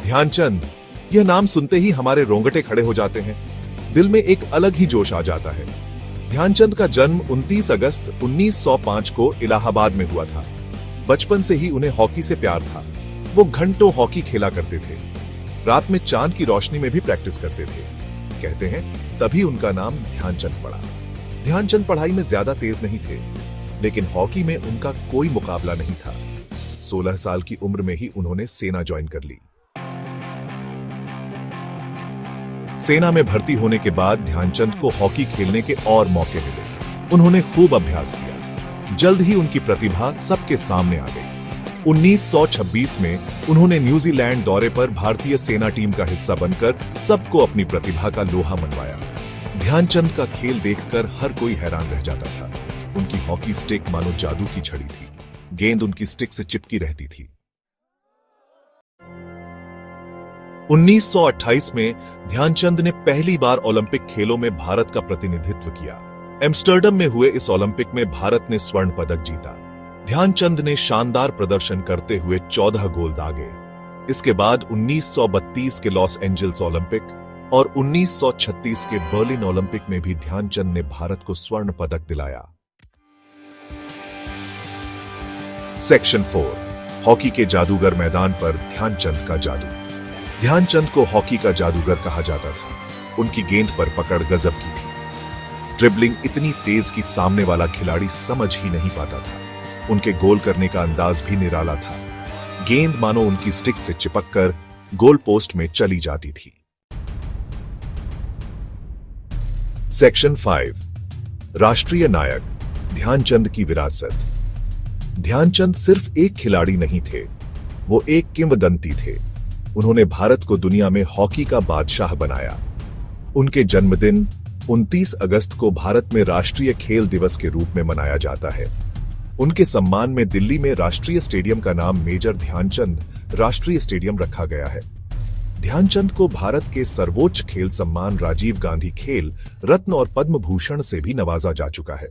ध्यानचंद, यह नाम सुनते ही हमारे रोंगटे खड़े हो जाते हैं। दिल में एक अलग ही जोश आ जाता है। ध्यानचंद का जन्म 29 अगस्त 1905 को इलाहाबाद में हुआ था। बचपन से ही उन्हें हॉकी से प्यार था। वो घंटों हॉकी खेला करते थे। रात में चांद की रोशनी में भी प्रैक्टिस करते थे। कहते हैं तभी उनका नाम ध्यानचंद पड़ा। ध्यानचंद पढ़ाई में ज्यादा तेज नहीं थे, लेकिन हॉकी में उनका कोई मुकाबला नहीं था। 16 साल की उम्र में ही उन्होंने सेना ज्वाइन कर ली। सेना में भर्ती होने के बाद ध्यानचंद को हॉकी खेलने के और मौके मिले। उन्होंने खूब अभ्यास किया। जल्द ही उनकी प्रतिभा सबके सामने आ गई। 1926 में उन्होंने न्यूजीलैंड दौरे पर भारतीय सेना टीम का हिस्सा बनकर सबको अपनी प्रतिभा का लोहा मनवाया। ध्यानचंद का खेल देखकर हर कोई हैरान रह जाता था। उनकी हॉकी स्टिक मानो जादू की छड़ी थी। गेंद उनकी स्टिक से चिपकी रहती थी। 1928 में ध्यानचंद ने पहली बार ओलंपिक खेलों में भारत का प्रतिनिधित्व किया। एम्स्टर्डम में हुए इस ओलंपिक में भारत ने स्वर्ण पदक जीता। ध्यानचंद ने शानदार प्रदर्शन करते हुए 14 गोल दागे। इसके बाद 1932 के लॉस एंजल्स ओलंपिक और 1936 के बर्लिन ओलंपिक में भी ध्यानचंद ने भारत को स्वर्ण पदक दिलाया। सेक्शन 4, हॉकी के जादूगर मैदान पर ध्यानचंद का जादू। ध्यानचंद को हॉकी का जादूगर कहा जाता था। उनकी गेंद पर पकड़ गजब की थी। ड्रिबलिंग इतनी तेज कि सामने वाला खिलाड़ी समझ ही नहीं पाता था। उनके गोल करने का अंदाज भी निराला था। गेंद मानो उनकी स्टिक से चिपककर गोल पोस्ट में चली जाती थी। सेक्शन 5, राष्ट्रीय नायक ध्यानचंद की विरासत। ध्यानचंद सिर्फ एक खिलाड़ी नहीं थे, वो एक किंवदंती थे। उन्होंने भारत को दुनिया में हॉकी का बादशाह बनाया। उनके जन्मदिन 29 अगस्त को भारत में राष्ट्रीय खेल दिवस के रूप में मनाया जाता है। उनके सम्मान में दिल्ली में राष्ट्रीय स्टेडियम का नाम मेजर ध्यानचंद राष्ट्रीय स्टेडियम रखा गया है। ध्यानचंद को भारत के सर्वोच्च खेल सम्मान राजीव गांधी खेल रत्न और पद्म भूषण से भी नवाजा जा चुका है।